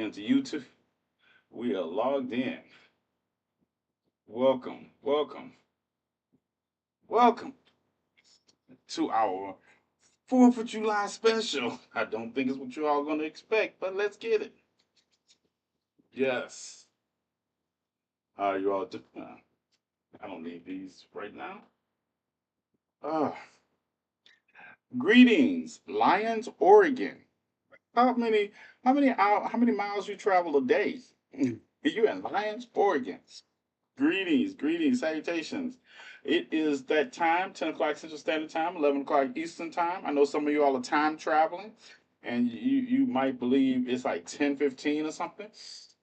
into YouTube. We are logged in. Welcome, welcome, welcome to our 4th of July special. I don't think it's what you're all going to expect, but let's get it. Yes. How are you all doing? I don't need these right now. Uh, Greetings, Lyons, Oregon. How many, how many miles you travel a day? You in Lyons, Oregon. Greetings, greetings, salutations. It is that time, 10 o'clock Central Standard Time, 11 o'clock Eastern Time. I know some of you all are time traveling, and you might believe it's like 10:15 or something.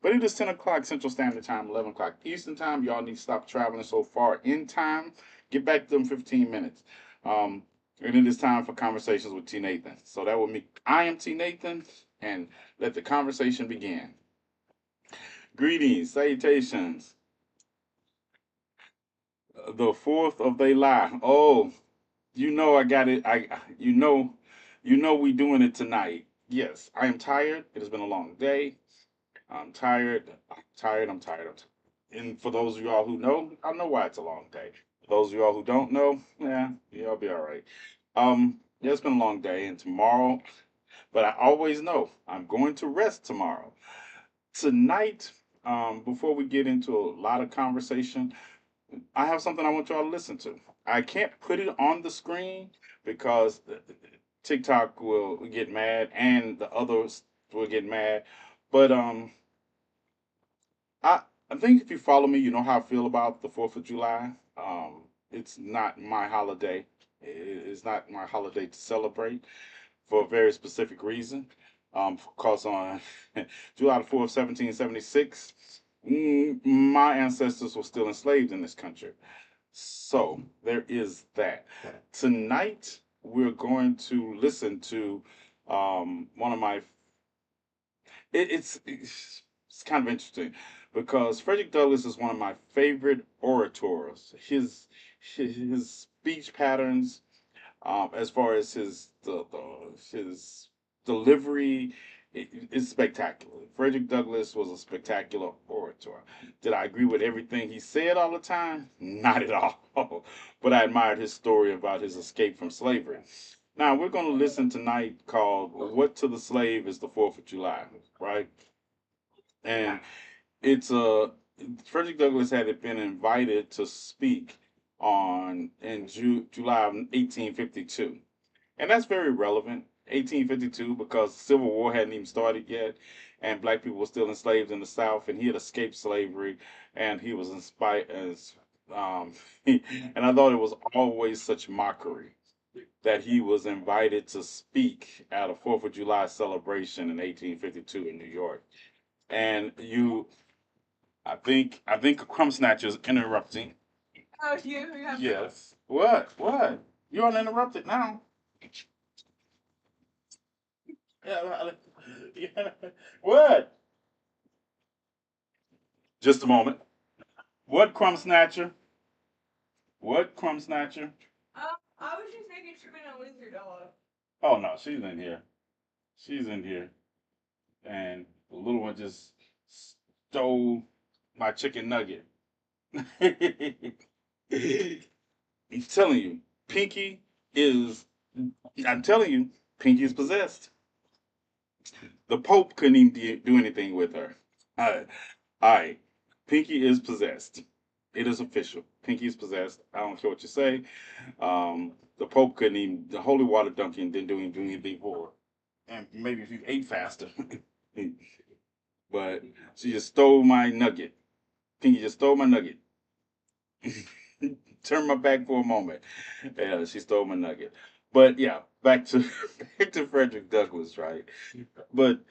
But it is 10 o'clock Central Standard Time, 11 o'clock Eastern Time. Y'all need to stop traveling so far in time. Get back to them 15 minutes. Um, and it is time for conversations with TNathan. So that would mean I am TNathan, and let the conversation begin. Greetings, salutations. The 4th of they lie. Oh, you know I got it. You know we doing it tonight. Yes, I am tired. It has been a long day. I'm tired. I'm tired. I'm tired. And for those of y'all who know, I know why it's a long day. For those of y'all who don't know, yeah, I'll be all right. Yeah, it's been a long day, and tomorrow, but I always know I'm going to rest tomorrow. Tonight, before we get into a lot of conversation, I have something I want y'all to listen to. I can't put it on the screen because TikTok will get mad and the others will get mad. But I I think if you follow me, you know how I feel about the 4th of July. It's not my holiday. It's not my holiday to celebrate for a very specific reason. Because on July the 4th, 1776, my ancestors were still enslaved in this country. So there is that. Tonight we're going to listen to one of my. It's kind of interesting because Frederick Douglass is one of my favorite orators. His speech patterns, as far as his delivery, is spectacular. Frederick Douglass was a spectacular orator. Did I agree with everything he said all the time? Not at all. But I admired his story about his escape from slavery. Now we're going to listen tonight called "What to the Slave is the 4th of July," right? And it's Frederick Douglass had been invited to speak on in July of 1852, and that's very relevant. 1852 because the Civil War hadn't even started yet, and black people were still enslaved in the South, and he had escaped slavery, and he was inspired as and I thought it was always such mockery that he was invited to speak at a 4th of July celebration in 1852 in New York. And I think Crumb Snatcher's interrupting. Oh, you have yes. What? What? You're uninterrupted now. Yeah. Yeah. What? Just a moment. What Crumb Snatcher? What Crumb Snatcher? I was just making sure we don't lose your dog. Oh no, she's in here. She's in here, and the little one just stole my chicken nugget. I'm telling you, Pinky is. I'm telling you, Pinky is possessed. The Pope couldn't even do anything with her. All right, Pinky is possessed. It is official. Pinky is possessed. I don't care what you say. The Pope couldn't even. The holy water dunking didn't do anything for her. And maybe if you ate faster. But she just stole my nugget. Pinky just stole my nugget. Turn my back for a moment. Yeah, she stole my nugget. But yeah, back to back to Frederick Douglass, right? But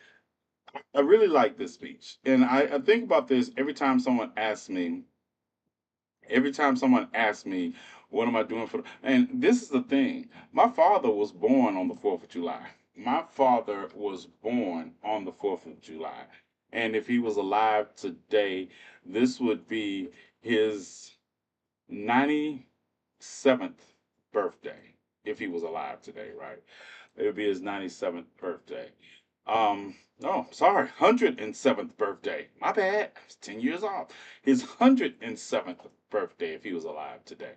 I really like this speech, and I think about this every time someone asks me. Every time someone asks me, "What am I doing for?" And this is the thing: my father was born on the 4th of July. My father was born on the 4th of July, and if he was alive today, this would be his 97th birthday if he was alive today, right? It would be his 97th birthday. No, sorry, 107th birthday. My bad. I was 10 years off. His 107th birthday if he was alive today.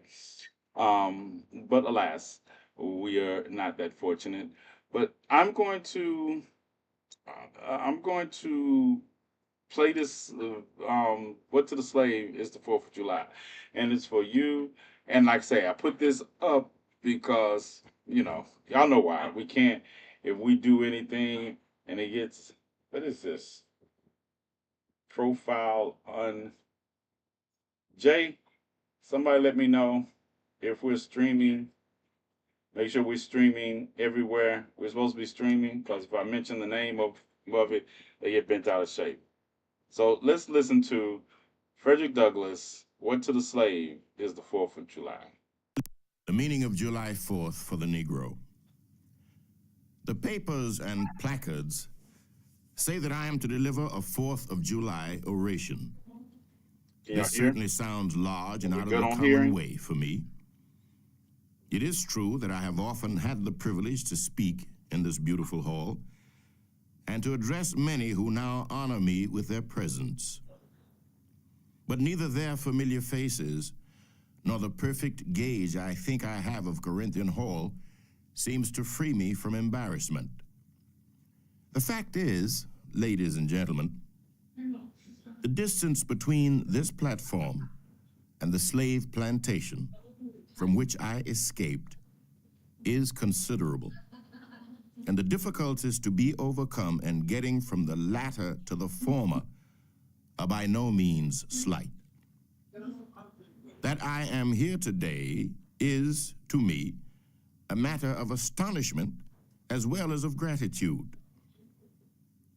But alas, we are not that fortunate. But I'm going to play this. What to the slave is the 4th of July, and it's for you. And like I say, I put this up because y'all know why we can't. If we do anything and it gets, what is this profile on Jay? Somebody let me know if we're streaming. Make sure we're streaming everywhere we're supposed to be streaming, because if I mention the name of it, they get bent out of shape. So let's listen to Frederick Douglass. What to the slave is the 4th of July. The meaning of July 4th for the Negro. The papers and placards say that I am to deliver a 4th of July oration. This certainly sounds large and out of the common way for me. It is true that I have often had the privilege to speak in this beautiful hall and to address many who now honor me with their presence. But neither their familiar faces nor the perfect gauge I think I have of Corinthian Hall seems to free me from embarrassment. The fact is, ladies and gentlemen, the distance between this platform and the slave plantation from which I escaped is considerable, and the difficulties to be overcome in getting from the latter to the former are by no means slight. That I am here today is, to me, a matter of astonishment as well as of gratitude.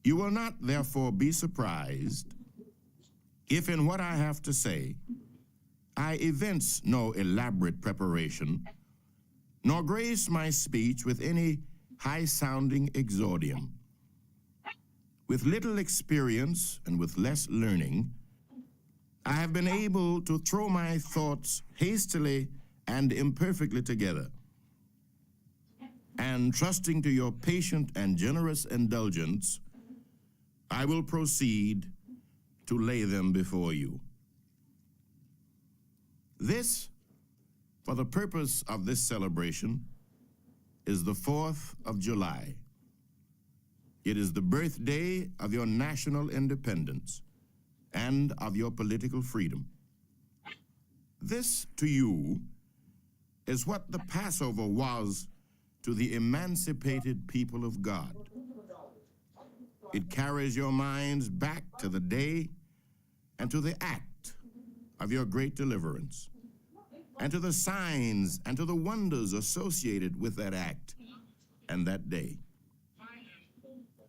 You will not, therefore, be surprised if in what I have to say I evince no elaborate preparation, nor grace my speech with any high-sounding exordium. With little experience and with less learning, I have been able to throw my thoughts hastily and imperfectly together, and trusting to your patient and generous indulgence, I will proceed to lay them before you. This, for the purpose of this celebration, is the 4th of July. It is the birthday of your national independence and of your political freedom. This, to you, is what the Passover was to the emancipated people of God. It carries your minds back to the day and to the act of your great deliverance, and to the signs and to the wonders associated with that act and that day.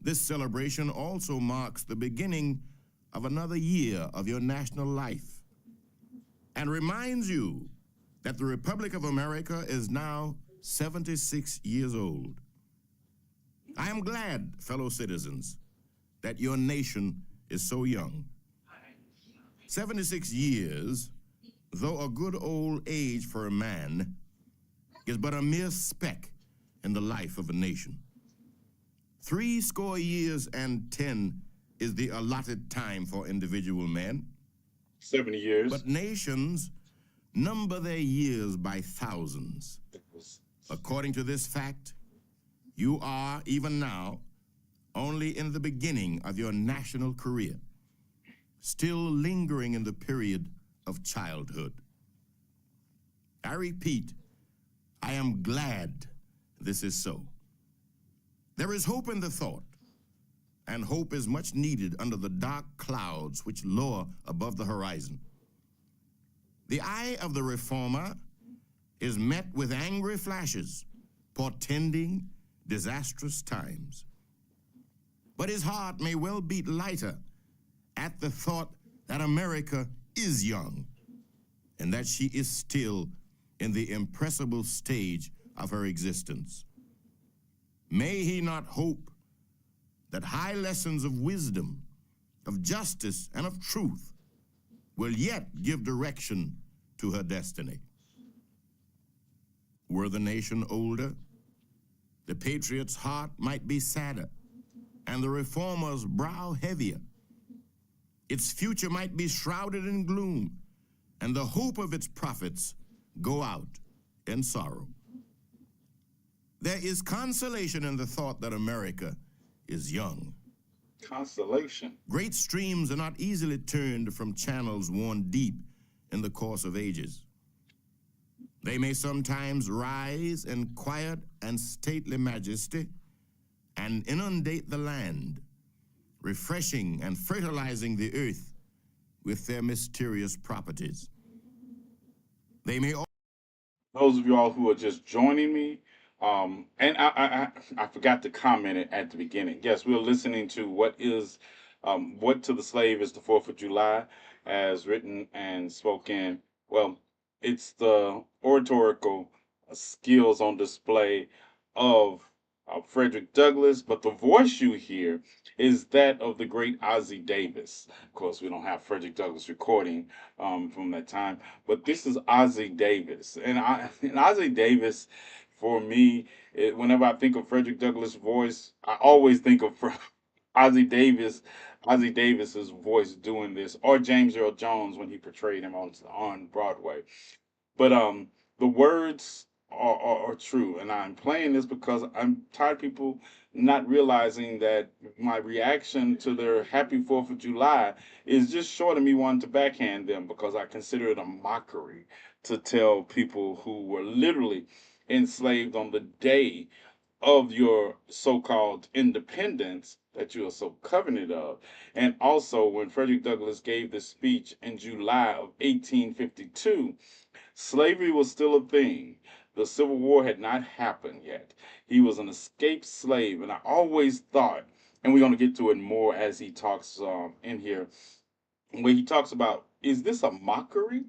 This celebration also marks the beginning of another year of your national life and reminds you that the Republic of America is now 76 years old. I am glad, fellow citizens, that your nation is so young. 76 years, though a good old age for a man, is but a mere speck in the life of a nation. 70 years and 10 is the allotted time for individual men. 70 years. But nations number their years by thousands. According to this fact, you are, even now, only in the beginning of your national career, still lingering in the period of childhood. I repeat, I am glad this is so. There is hope in the thought, and hope is much needed under the dark clouds which lower above the horizon. The eye of the reformer is met with angry flashes, portending disastrous times. But his heart may well beat lighter at the thought that America is young, and that she is still in the impressible stage of her existence. May he not hope that high lessons of wisdom, of justice, and of truth will yet give direction to her destiny. Were the nation older, the patriot's heart might be sadder, and the reformer's brow heavier. Its future might be shrouded in gloom, and the hope of its prophets go out in sorrow. There is consolation in the thought that America is young. Consolation. Great streams are not easily turned from channels worn deep in the course of ages. They may sometimes rise in quiet and stately majesty and inundate the land, refreshing and fertilizing the earth with their mysterious properties. They may Those of y'all who are just joining me, and I forgot to comment it at the beginning. Yes, we're listening to what to the slave is the 4th of July, as written and spoken. Well, it's the oratorical skills on display of Frederick Douglass, but the voice you hear is that of the great Ozzie Davis. Of course, we don't have Frederick Douglass recording from that time, but this is Ozzie Davis, and Ozzie Davis, for me, whenever I think of Frederick Douglass' voice, I always think of Ozzie Davis, Ozzie Davis's voice doing this, or James Earl Jones when he portrayed him on Broadway. But the words are true, and I'm playing this because I'm tired of people not realizing that my reaction to their Happy Fourth of July is just short of me wanting to backhand them because I consider it a mockery to tell people who were literally enslaved on the day of your so-called independence that you are so covenant of. And also, when Frederick Douglass gave this speech in July of 1852, slavery was still a thing. The Civil War had not happened yet. He was an escaped slave, and I always thought, and we're going to get to it more as he talks in here, where he talks about, is this a mockery?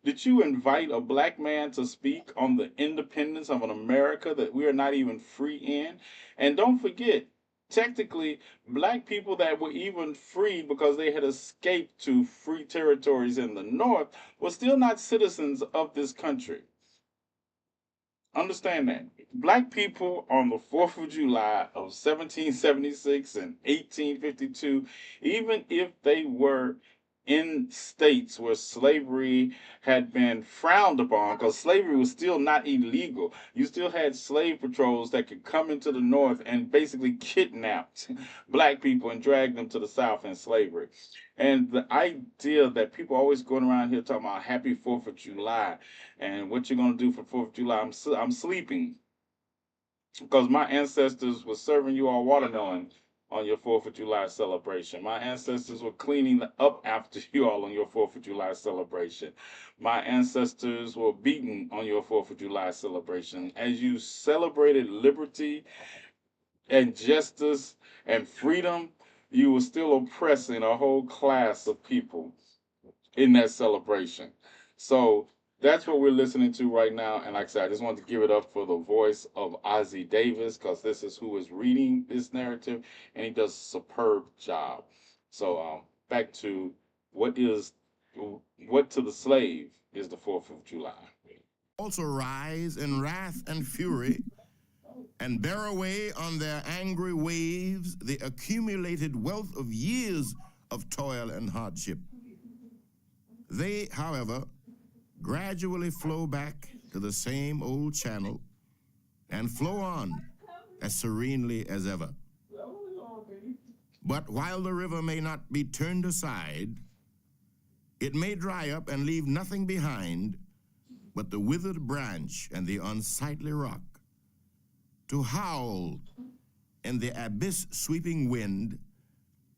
Did you invite a black man to speak on the independence of an America that we are not even free in? And don't forget, technically, black people that were even free because they had escaped to free territories in the North were still not citizens of this country. Understand that. Black people on the 4th of July of 1776 and 1852, even if they were in states where slavery had been frowned upon, because slavery was still not illegal. You still had slave patrols that could come into the North and basically kidnapped black people and drag them to the South in slavery. And the idea that people always going around here talking about Happy 4th of July and what you're going to do for 4th of July, I'm sleeping because my ancestors were serving you all watermelon on your 4th of July celebration. My ancestors were cleaning up after you all on your 4th of July celebration. My ancestors were beaten on your 4th of July celebration. As you celebrated liberty and justice and freedom, you were still oppressing a whole class of people in that celebration. So that's what we're listening to right now. And like I said, I just wanted to give it up for the voice of Ozzie Davis because this is who is reading this narrative, and he does a superb job. So back to what is what to the slave is the 4th of July. also rise in wrath and fury and bear away on their angry waves the accumulated wealth of years of toil and hardship. They, however, gradually flow back to the same old channel and flow on as serenely as ever. But while the river may not be turned aside, it may dry up and leave nothing behind but the withered branch and the unsightly rock, to howl in the abyss-sweeping wind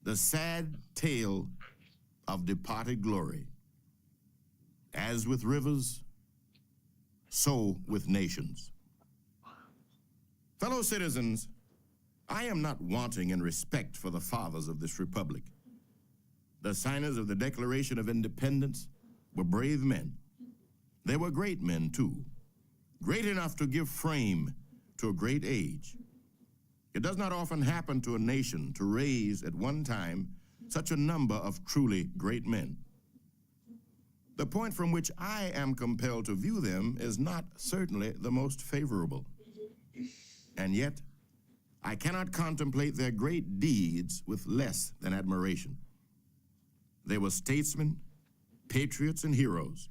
the sad tale of departed glory. As with rivers, so with nations. Fellow citizens, I am not wanting in respect for the fathers of this republic. The signers of the Declaration of Independence were brave men. They were great men, too, great enough to give frame to a great age. It does not often happen to a nation to raise at one time such a number of truly great men. The point from which I am compelled to view them is not certainly the most favorable. And yet, I cannot contemplate their great deeds with less than admiration. They were statesmen, patriots, and heroes,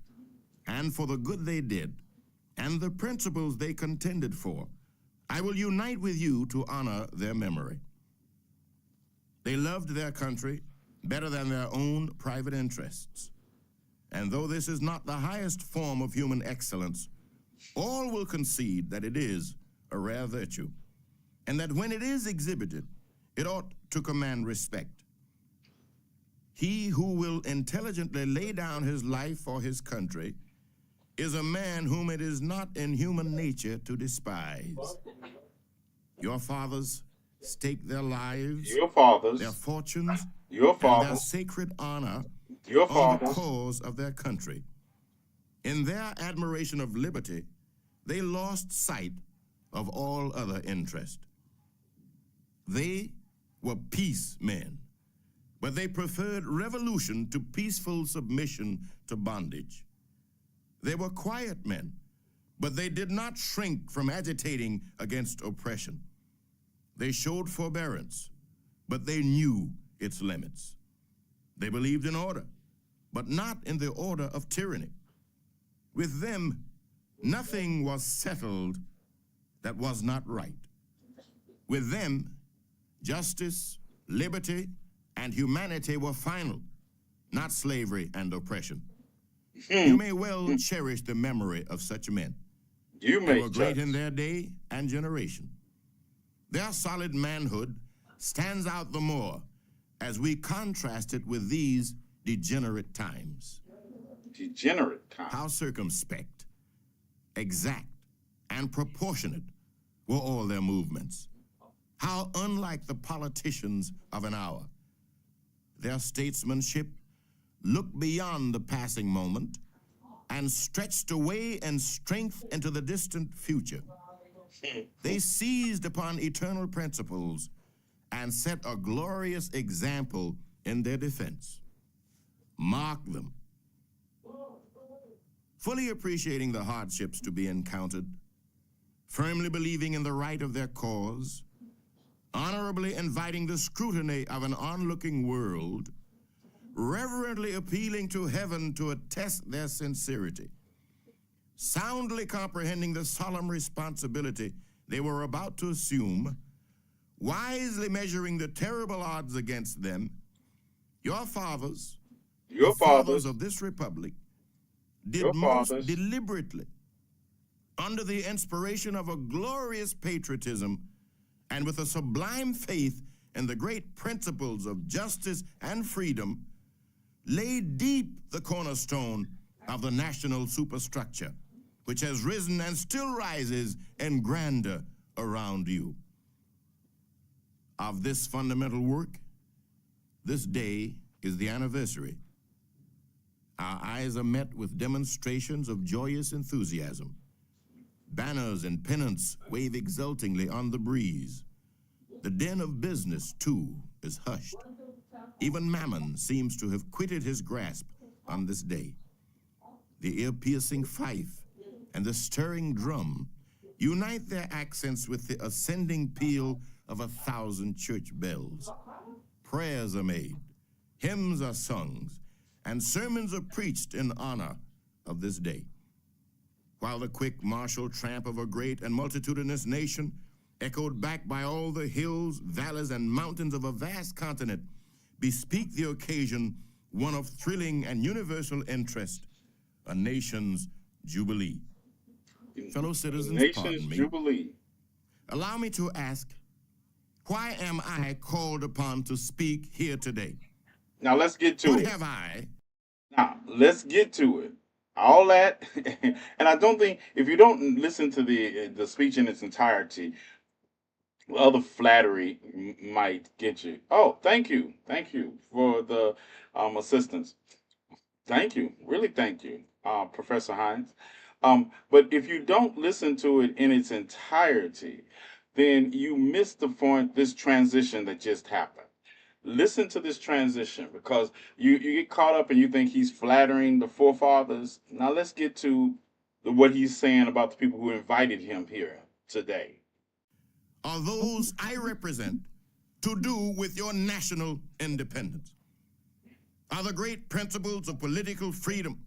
and for the good they did, and the principles they contended for, I will unite with you to honor their memory. They loved their country better than their own private interests. And though this is not the highest form of human excellence, all will concede that it is a rare virtue, and that when it is exhibited, it ought to command respect. He who will intelligently lay down his life for his country is a man whom it is not in human nature to despise. Your fathers staked their lives, Your fathers, their fortunes, your and their fathers, sacred honor your on the fathers, cause of their country. In their admiration of liberty, they lost sight of all other interest. They were peace men, but they preferred revolution to peaceful submission to bondage. They were quiet men, but they did not shrink from agitating against oppression. They showed forbearance, but they knew its limits. They believed in order, but not in the order of tyranny. With them, nothing was settled that was not right. With them, justice, liberty, and humanity were final, not slavery and oppression. You may well cherish the memory of such men. You They may were great judge. in their day and generation. Their solid manhood stands out the more as we contrast it with these degenerate times. Degenerate time. How circumspect, exact, and proportionate were all their movements. How unlike the politicians of an hour. Their statesmanship looked beyond the passing moment and stretched away in strength into the distant future. They seized upon eternal principles and set a glorious example in their defense. Mark them. Fully appreciating the hardships to be encountered, firmly believing in the right of their cause, honorably inviting the scrutiny of an onlooking world, reverently appealing to heaven to attest their sincerity, soundly comprehending the solemn responsibility they were about to assume, wisely measuring the terrible odds against them, your fathers, the Your fathers fathers, of this republic, did your most fathers, deliberately, under the inspiration of a glorious patriotism and with a sublime faith in the great principles of justice and freedom, lay deep the cornerstone of the national superstructure, which has risen and still rises in grandeur around you. Of this fundamental work, this day is the anniversary. Our eyes are met with demonstrations of joyous enthusiasm. Banners and pennants wave exultingly on the breeze. The din of business, too, is hushed. Even Mammon seems to have quitted his grasp on this day. The ear-piercing fife and the stirring drum unite their accents with the ascending peal of 1,000 church bells. Prayers are made, hymns are sung, and sermons are preached in honor of this day. While the quick martial tramp of a great and multitudinous nation, echoed back by all the hills, valleys, and mountains of a vast continent, bespeak the occasion one of thrilling and universal interest, a nation's jubilee. Fellow citizens, nation's pardon me. jubilee. Allow me to ask, why am I called upon to speak here today? Now let's get to What it. have I? Now let's get to it. All that, and I don't think if you don't listen to the speech in its entirety, other flattery might get you. Oh, thank you for the assistance. Thank you, really thank you, Professor Hines. But if you don't listen to it in its entirety, then you miss the point. This transition that just happened. Listen to this transition because you get caught up and you think he's flattering the forefathers. Now let's get to what he's saying about the people who invited him here today. are those I represent to do with your national independence? Are the great principles of political freedom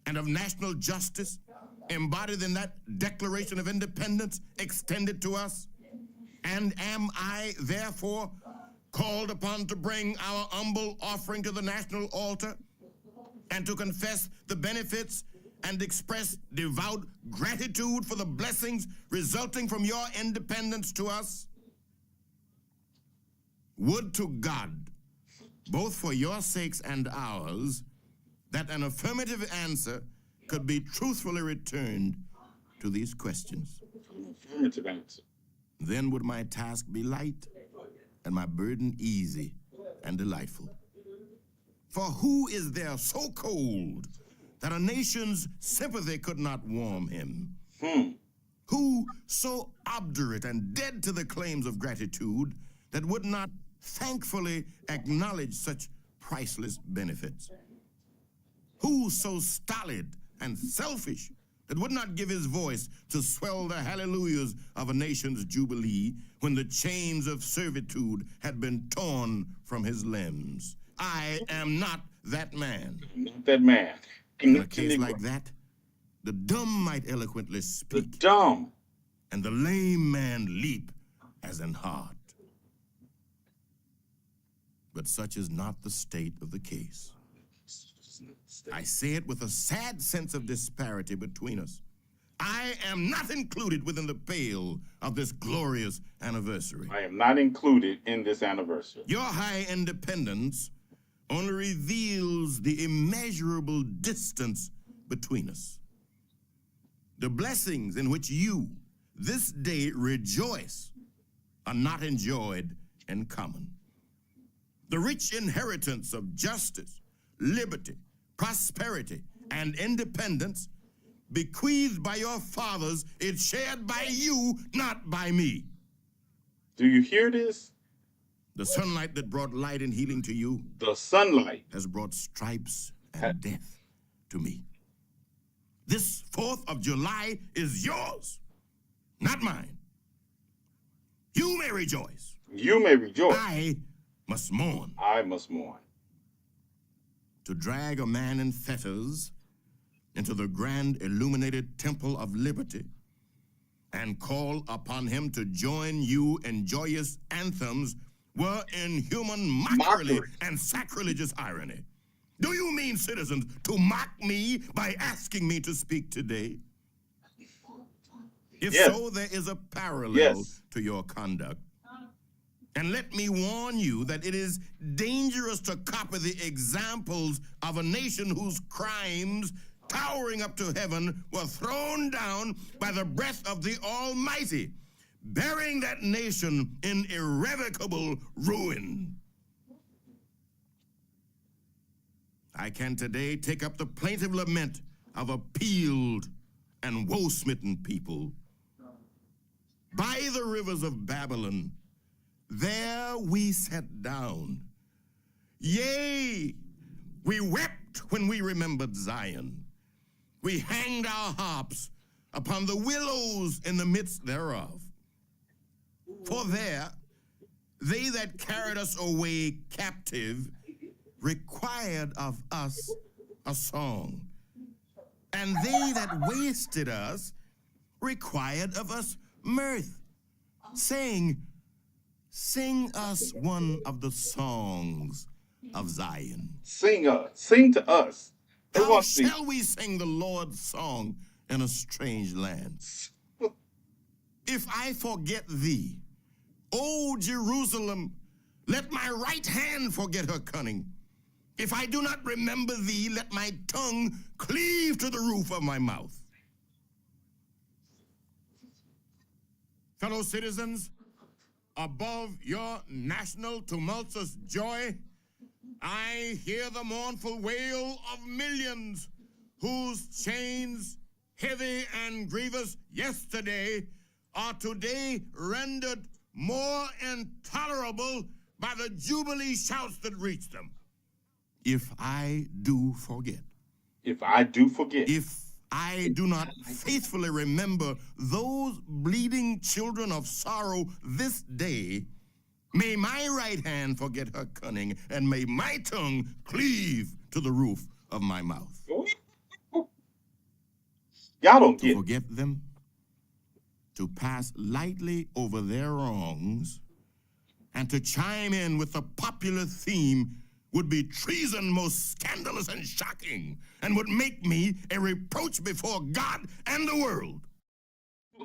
and of national justice embodied in that Declaration of Independence extended to us? And am I, therefore, called upon to bring our humble offering to the national altar and to confess the benefits and express devout gratitude for the blessings resulting from your independence to us? Would to God, both for your sakes and ours, that an affirmative answer could be truthfully returned to these questions. Affirmative answer. Then would my task be light and my burden easy and delightful. For who is there so cold that a nation's sympathy could not warm him? Who so obdurate and dead to the claims of gratitude that would not thankfully acknowledge such priceless benefits? Who so stolid and selfish that would not give his voice to swell the hallelujahs of a nation's jubilee when the chains of servitude had been torn from his limbs? I am not that man. Not that man. In a case like that, the dumb might eloquently speak. The dumb. And the lame man leap as an hart. But such is not the state of the case. I say it with a sad sense of disparity between us. I am not included within the pale of this glorious anniversary. I am not included in this anniversary. Your high independence only reveals the immeasurable distance between us. The blessings in which you, this day, rejoice are not enjoyed in common. The rich inheritance of justice, liberty, prosperity, and independence bequeathed by your fathers is shared by you, not by me. Do you hear this? The sunlight that brought light and healing to you, the sunlight, has brought stripes and death to me. This 4th of July is yours, not mine. You may rejoice. You may rejoice. I must mourn. I must mourn. To drag a man in fetters into the grand illuminated temple of liberty and call upon him to join you in joyous anthems were inhuman mockery and sacrilegious irony. Do you mean, citizens, to mock me by asking me to speak today? If so, there is a parallel to your conduct. And let me warn you that it is dangerous to copy the examples of a nation whose crimes, towering up to heaven, were thrown down by the breath of the Almighty, burying that nation in irrevocable ruin. I can today take up the plaintive lament of a peeled and woe-smitten people. By the rivers of Babylon, there we sat down. Yea, we wept when we remembered Zion. We hanged our harps upon the willows in the midst thereof. For there, they that carried us away captive required of us a song, and they that wasted us required of us mirth, saying, sing us one of the songs of Zion. Sing to us. How shall we sing the Lord's song in a strange land? If I forget thee, O Jerusalem, let my right hand forget her cunning. If I do not remember thee, let my tongue cleave to the roof of my mouth. Fellow citizens, above your national tumultuous joy, I hear the mournful wail of millions whose chains, heavy and grievous yesterday, are today rendered more intolerable by the jubilee shouts that reach them. If I do forget. If I do forget. If I do not faithfully remember those bleeding children of sorrow this day, may my right hand forget her cunning, and may my tongue cleave to the roof of my mouth. Y'all don't To get it. forget them, to pass lightly over their wrongs, and to chime in with the popular theme would be treason most scandalous and shocking, and would make me a reproach before God and the world.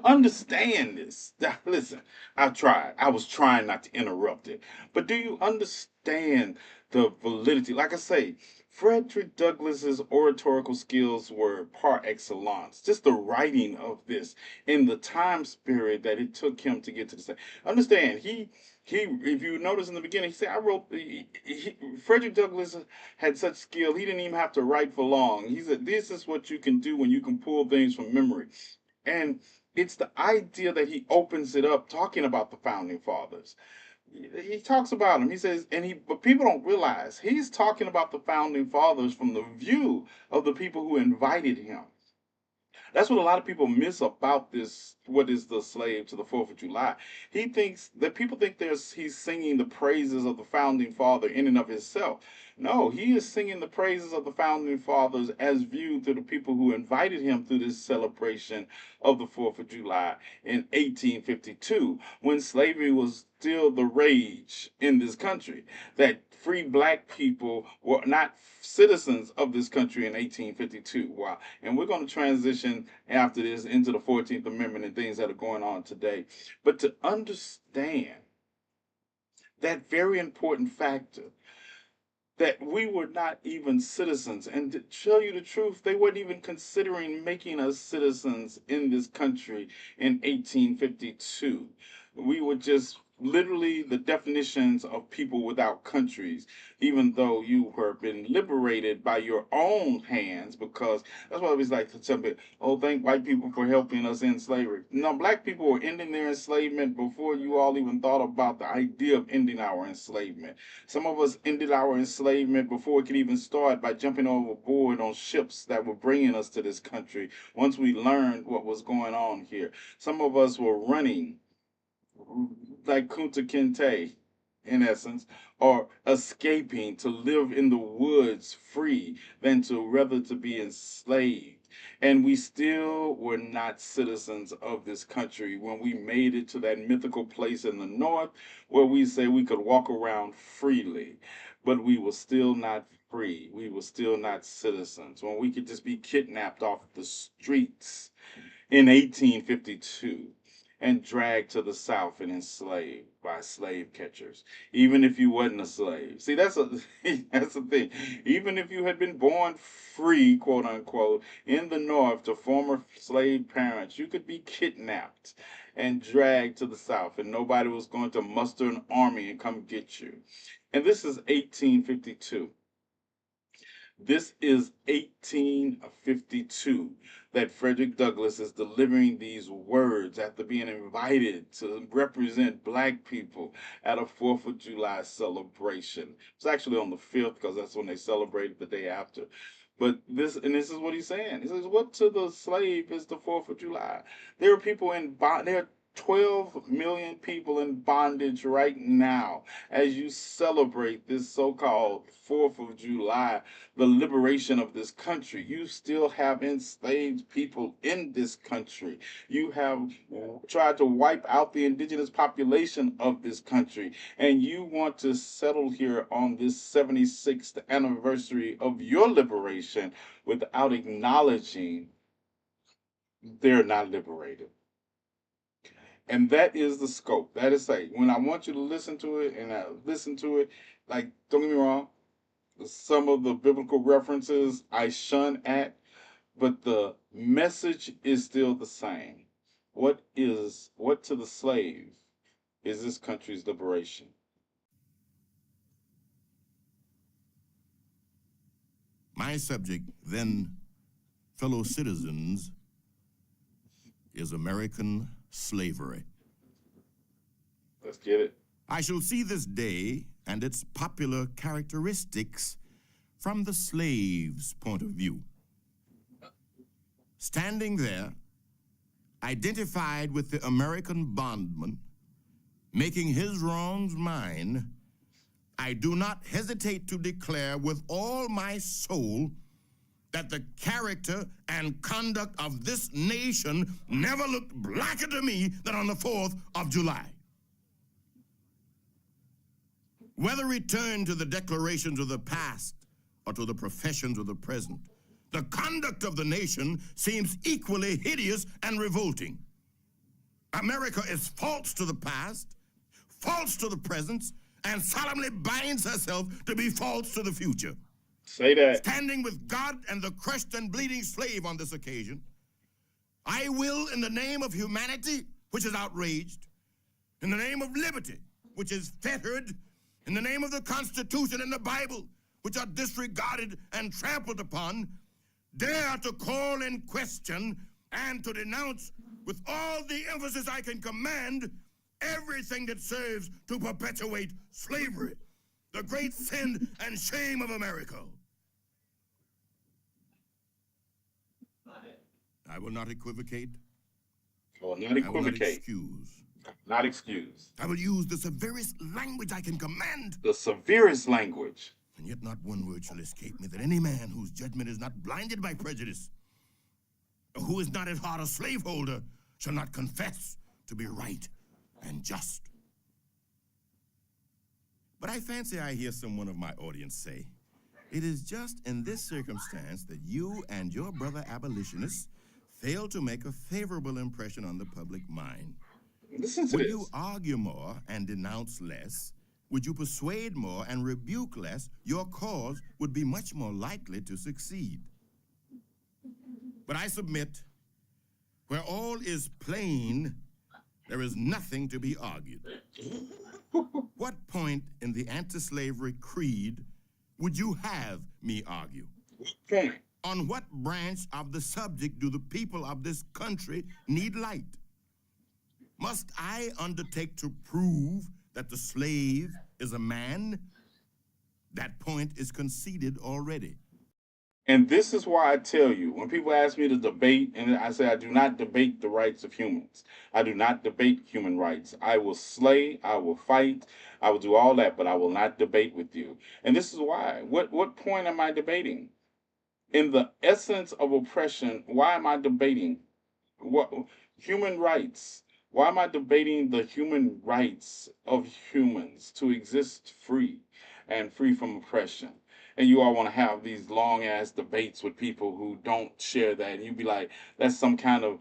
Understand this. Now, listen, I tried. I was trying not to interrupt it. But do you understand the validity? Like I say, Frederick Douglass's oratorical skills were par excellence. Just the writing of this in the time period that it took him to get to the stage. Understand, he if you notice in the beginning, he said I wrote Frederick Douglass had such skill he didn't even have to write for long. He said this is what you can do when you can pull things from memory. And it's the idea that he opens it up talking about the founding fathers. He talks about them. He says, but people don't realize he's talking about the founding fathers from the view of the people who invited him. That's what a lot of people miss about this. What is the slave to the Fourth of July? He thinks that people think he's singing the praises of the founding father in and of himself. No, he is singing the praises of the founding fathers as viewed through the people who invited him to this celebration of the Fourth of July in 1852, when slavery was still the rage in this country. That free black people were not citizens of this country in 1852. Wow. And we're going to transition after this into the 14th Amendment and things that are going on today. But to understand that very important factor that we were not even citizens. And to tell you the truth, they weren't even considering making us citizens in this country in 1852. We were just literally the definitions of people without countries, even though you were been liberated by your own hands, because that's why I always like to tell people, oh, thank white people for helping us end slavery. No, black people were ending their enslavement before you all even thought about the idea of ending our enslavement. Some of us ended our enslavement before it could even start by jumping overboard on ships that were bringing us to this country once we learned what was going on here. Some of us were running like Kunta Kinte, in essence, or escaping to live in the woods free than to rather to be enslaved. And we still were not citizens of this country when we made it to that mythical place in the north where we say we could walk around freely, but we were still not free. We were still not citizens. When we could just be kidnapped off the streets in 1852 and dragged to the South and enslaved by slave catchers, even if you wasn't a slave. See, that's a that's the thing. Even if you had been born free, quote unquote, in the North to former slave parents, you could be kidnapped and dragged to the South, and nobody was going to muster an army and come get you. And this is 1852. This is 1852 that Frederick Douglass is delivering these words after being invited to represent black people at a 4th of July celebration. It's actually on the 5th because that's when they celebrated the day after. But this is what he's saying. He says, what to the slave is the 4th of July? There are people in bond, there are 12 million people in bondage right now as you celebrate this so called 4th of July, the liberation of this country. You still have enslaved people in this country. You have tried to wipe out the indigenous population of this country. And you want to settle here on this 76th anniversary of your liberation without acknowledging they're not liberated. And that is the scope. That is say, when I want you to listen to it and I listen to it, like, don't get me wrong, some of the biblical references I shun at, but the message is still the same. What to the slave is this country's liberation? My subject, then, fellow citizens, is American slavery. Let's get it. I shall see this day and its popular characteristics from the slave's point of view. standing there, identified with the American bondman, making his wrongs mine, I do not hesitate to declare with all my soul that the character and conduct of this nation never looked blacker to me than on the 4th of July. Whether returned to the declarations of the past or to the professions of the present, the conduct of the nation seems equally hideous and revolting. America is false to the past, false to the present, and solemnly binds herself to be false to the future. Say that. Standing with God and the crushed and bleeding slave on this occasion, I will, in the name of humanity, which is outraged, in the name of liberty, which is fettered, in the name of the Constitution and the Bible, which are disregarded and trampled upon, dare to call in question and to denounce with all the emphasis I can command everything that serves to perpetuate slavery, the great sin and shame of America. I will not equivocate. I will not I will not equivocate. excuse. Not excuse. I will use the severest language I can command. The severest language. And yet not one word shall escape me that any man whose judgment is not blinded by prejudice, or who is not at heart a slaveholder, shall not confess to be right and just. But I fancy I hear someone of my audience say, it is just in this circumstance that you and your brother abolitionists fail to make a favorable impression on the public mind. Listen to Would this. you argue more and denounce less? Would you persuade more and rebuke less? Your cause would be much more likely to succeed. But I submit, where all is plain, there is nothing to be argued. What point in the anti-slavery creed would you have me argue? Point. On what branch of the subject do the people of this country need light? Must I undertake to prove that the slave is a man? That point is conceded already. And this is why I tell you, when people ask me to debate, and I say I do not debate the rights of humans. I do not debate human rights. I will slay, I will fight, I will do all that, but I will not debate with you. And this is why. What point am I debating? In the essence of oppression, why am I debating? What human rights? Why am I debating the human rights of humans to exist free and free from oppression? And you all want to have these long ass debates with people who don't share that. And you be like, that's some kind of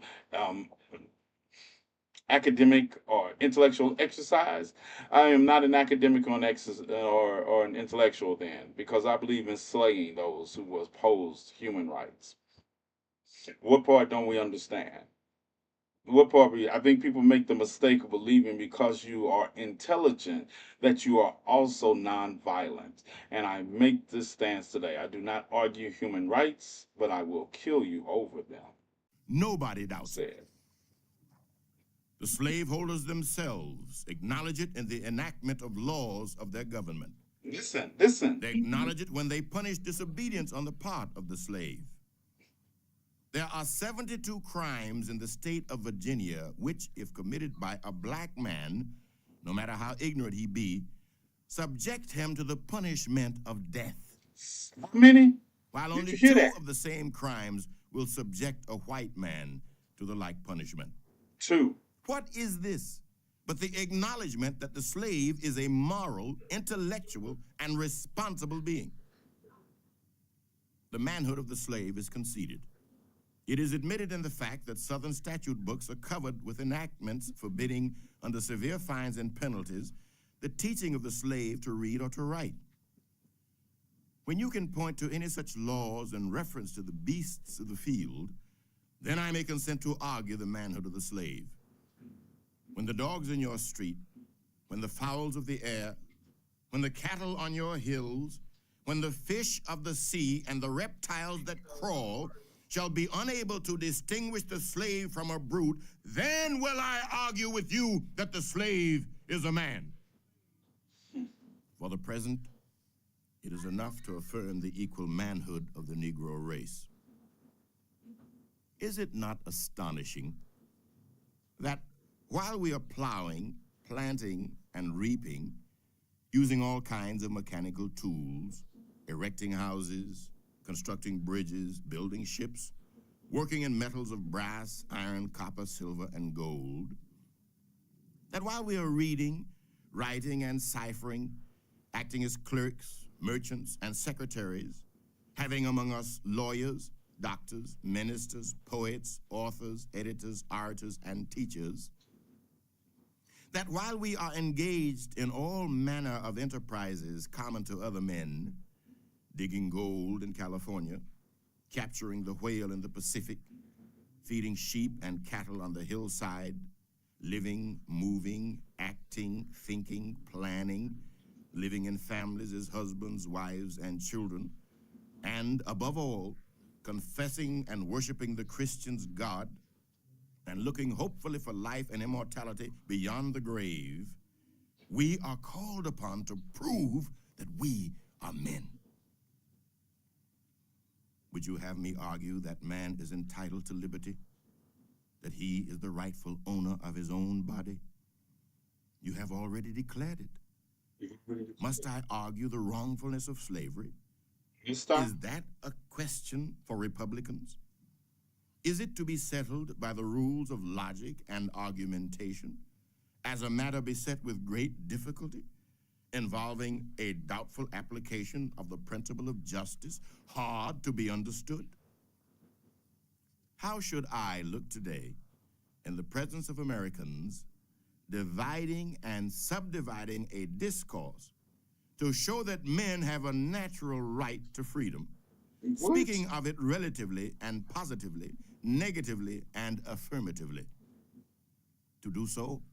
academic or intellectual exercise. I am not an academic or or an intellectual then, because I believe in slaying those who opposed human rights. What part don't we understand? What part I think people make the mistake of believing because you are intelligent that you are also nonviolent. And I make this stance today. I do not argue human rights, but I will kill you over them. Nobody doubts it. Said. The slaveholders themselves acknowledge it in the enactment of laws of their government. Listen. They acknowledge it when they punish disobedience on the part of the slave. There are 72 crimes in the state of Virginia which, if committed by a black man, no matter how ignorant he be, subject him to the punishment of death. How many? While Did only you hear 2 that? of the same crimes will subject a white man to the like punishment. 2. What is this but the acknowledgement that the slave is a moral, intellectual, and responsible being? The manhood of the slave is conceded. It is admitted in the fact that Southern statute books are covered with enactments forbidding, under severe fines and penalties, the teaching of the slave to read or to write. When you can point to any such laws in reference to the beasts of the field, then I may consent to argue the manhood of the slave. When the dogs in your street, when the fowls of the air, when the cattle on your hills, when the fish of the sea and the reptiles that crawl shall be unable to distinguish the slave from a brute, then will I argue with you that the slave is a man. For the present, it is enough to affirm the equal manhood of the Negro race. Is it not astonishing that while we are plowing, planting, and reaping, using all kinds of mechanical tools, erecting houses, constructing bridges, building ships, working in metals of brass, iron, copper, silver, and gold, that while we are reading, writing, and ciphering, acting as clerks, merchants, and secretaries, having among us lawyers, doctors, ministers, poets, authors, editors, artists, and teachers, that while we are engaged in all manner of enterprises common to other men, digging gold in California, capturing the whale in the Pacific, feeding sheep and cattle on the hillside, living, moving, acting, thinking, planning, living in families as husbands, wives, and children, and above all, confessing and worshiping the Christian's God, and looking hopefully for life and immortality beyond the grave, we are called upon to prove that we are men. Would you have me argue that man is entitled to liberty? That he is the rightful owner of his own body? You have already declared it. Must I argue the wrongfulness of slavery? Is that a question for Republicans? Is it to be settled by the rules of logic and argumentation as a matter beset with great difficulty, involving a doubtful application of the principle of justice, hard to be understood? How should I look today in the presence of Americans, dividing and subdividing a discourse to show that men have a natural right to freedom, speaking of it relatively and positively, negatively and affirmatively? To do so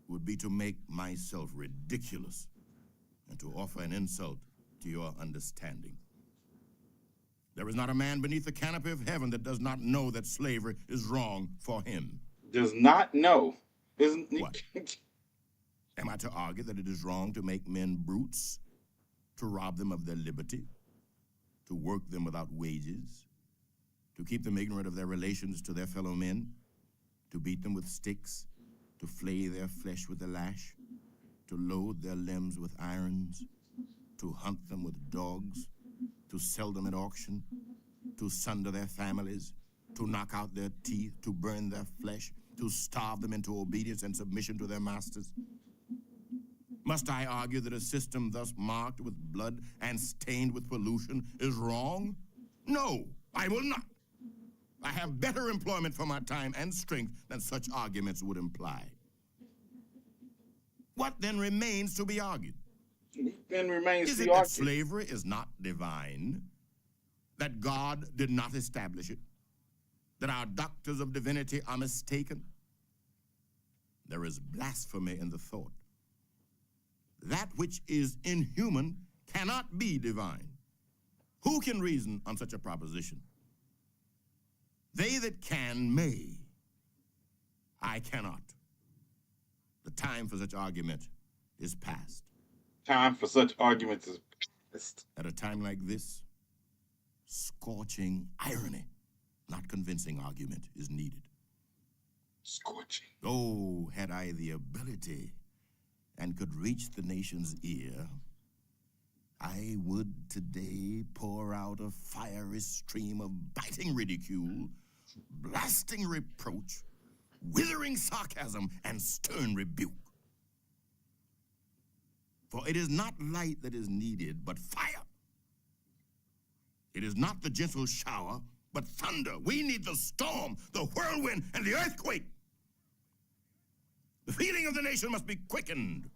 would be to make myself ridiculous and to offer an insult to your understanding. There is not a man beneath the canopy of heaven that does not know that slavery is wrong for him. Does not know. Isn't what? Am I to argue that it is wrong to make men brutes, to rob them of their liberty, to work them without wages, to keep them ignorant of their relations to their fellow men, to beat them with sticks, to flay their flesh with the lash, to load their limbs with irons, to hunt them with dogs, to sell them at auction, to sunder their families, to knock out their teeth, to burn their flesh, to starve them into obedience and submission to their masters? Must I argue that a system thus marked with blood and stained with pollution is wrong? No, I will not. I have better employment for my time and strength than such arguments would imply. What then remains to be argued? Then remains is to it be that argued. Slavery is not divine, that God did not establish it, that our doctors of divinity are mistaken? There is blasphemy in the thought. That which is inhuman cannot be divine. Who can reason on such a proposition? They that can may. I cannot. The time for such argument is past. Time for such arguments is past. At a time like this, scorching irony, not convincing argument, is needed. Scorching. Oh, had I the ability and could reach the nation's ear, I would today pour out a fiery stream of biting ridicule, blasting reproach, withering sarcasm, and stern rebuke. For it is not light that is needed, but fire. It is not the gentle shower, but thunder. We need the storm, the whirlwind, and the earthquake. The feeling of the nation must be quickened.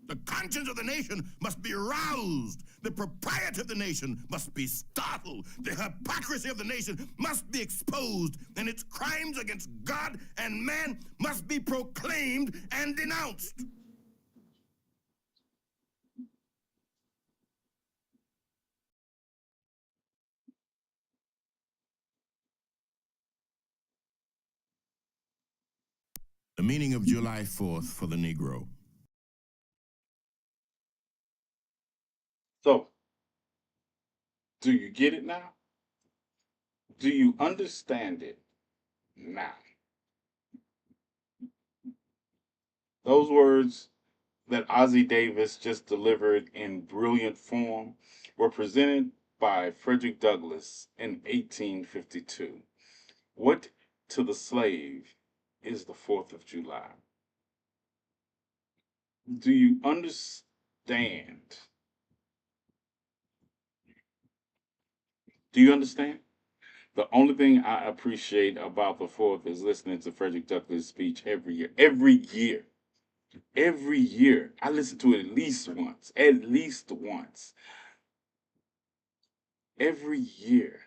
The conscience of the nation must be roused. The propriety of the nation must be startled. The hypocrisy of the nation must be exposed, and its crimes against God and man must be proclaimed and denounced. The meaning of July 4th for the Negro. So, do you get it now? Do you understand it? Now, those words that Ozzie Davis just delivered in brilliant form were presented by Frederick Douglass in 1852. What to the slave is the 4th of July? Do you understand? Do you understand? The only thing I appreciate about the 4th is listening to Frederick Douglass' speech every year. Every year. Every year. I listen to it at least once. At least once. Every year.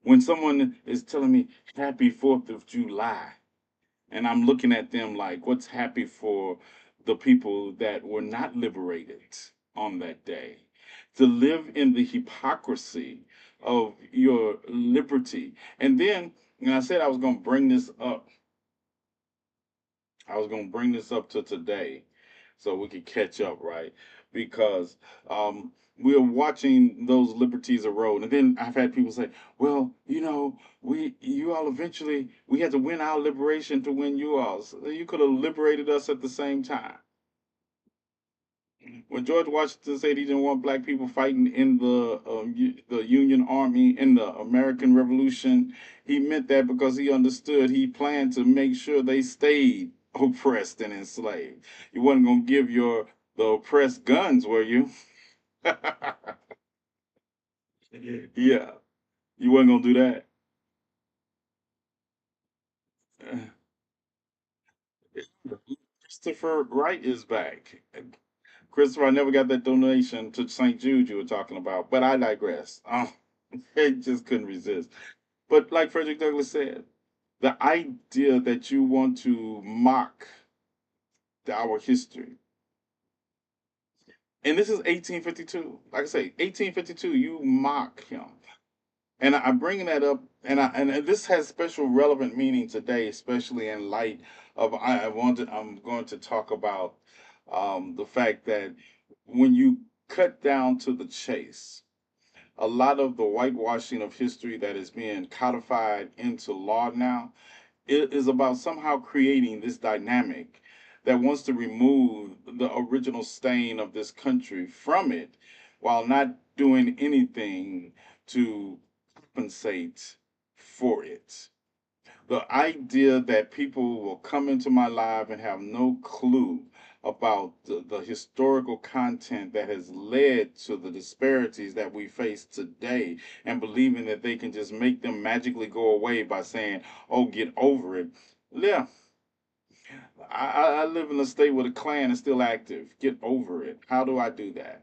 When someone is telling me happy 4th of July, and I'm looking at them like, what's happy for the people that were not liberated on that day? To live in the hypocrisy of your liberty. And then, and I said I was going to bring this up, I was going to bring this up to today so we could catch up, right? Because we're watching those liberties erode. And then I've had people say, well, you all eventually, we had to win our liberation to win you all. So you could have liberated us at the same time. When George Washington said he didn't want black people fighting in the Union Army in the American Revolution, he meant that because he understood he planned to make sure they stayed oppressed and enslaved. You wasn't gonna give the oppressed guns, were you? Yeah, you wasn't gonna do that. Christopher Wright is back. Christopher, I never got that donation to St. Jude you were talking about, but I digress. I just couldn't resist. But like Frederick Douglass said, the idea that you want to mock our history, and this is 1852. Like I say, 1852, you mock him. And I'm bringing that up, and this has special relevant meaning today, especially in light of I'm going to talk about the fact that when you cut down to the chase, a lot of the whitewashing of history that is being codified into law now, it is about somehow creating this dynamic that wants to remove the original stain of this country from it while not doing anything to compensate for it. The idea that people will come into my life and have no clue about the historical content that has led to the disparities that we face today and believing that they can just make them magically go away by saying, oh, get over it. Yeah, I live in a state where the Klan is still active. Get over it. How do I do that?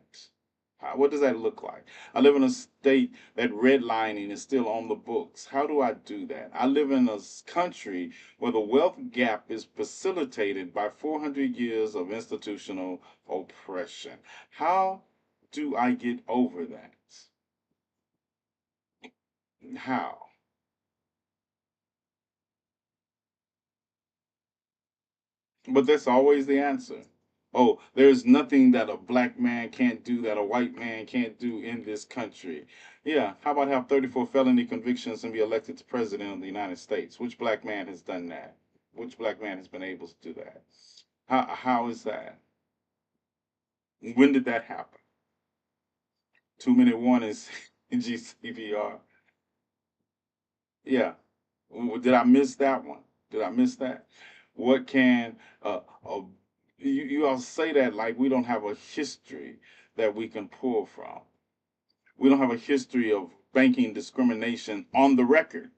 What does that look like? I live in a state that redlining is still on the books. How do I do that? I live in a country where the wealth gap is facilitated by 400 years of institutional oppression. How do I get over that? How? But that's always the answer. Oh, there's nothing that a black man can't do that a white man can't do in this country. Yeah, how about have 34 felony convictions and be elected to president of the United States? Which black man has done that? Which black man has been able to do that? How is that? When did that happen? Too many warnings in GCPR. Yeah. Did I miss that one? Did I miss that? What can you all say that like we don't have a history that we can pull from? We don't have a history of banking discrimination on the record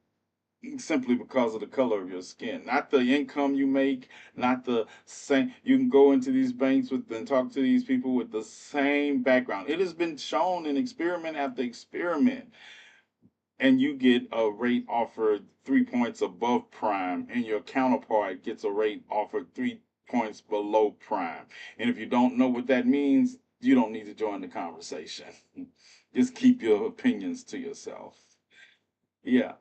simply because of the color of your skin, not the income you make, not the same. You can go into these banks with and talk to these people with the same background. It has been shown in experiment after experiment, and you get a rate offered 3 points above prime, and your counterpart gets a rate offered 3 points below prime. And if you don't know what that means, you don't need to join the conversation. Just keep your opinions to yourself. Yeah,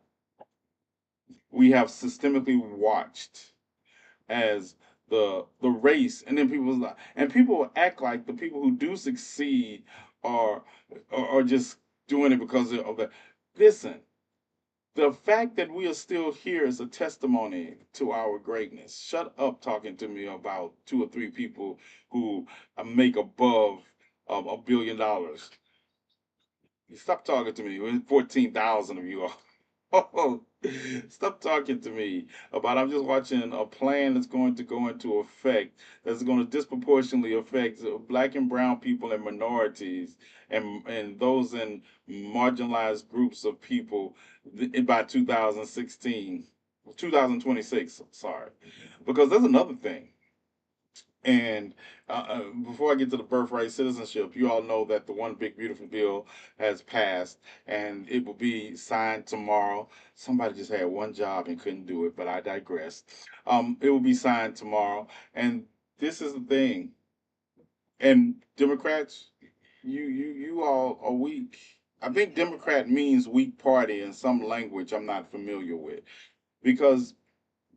we have systemically watched as the race, and then people will act like the people who do succeed are are just doing it because of the. Listen, The fact that we are still here is a testimony to our greatness. Shut up talking to me about two or three people who make above $1 billion. Stop talking to me. There's 14,000 of you all. Oh, stop talking to me about. I'm just watching a plan that's going to go into effect that's going to disproportionately affect black and brown people and minorities and those in marginalized groups of people by 2016, 2026. Sorry, because there's another thing. And before I get to the birthright citizenship, you all know that the One Big Beautiful Bill has passed and it will be signed tomorrow. Somebody just had one job and couldn't do it, but I digress. It will be signed tomorrow. And this is the thing. And Democrats, you all are weak. I think Democrat means weak party in some language I'm not familiar with because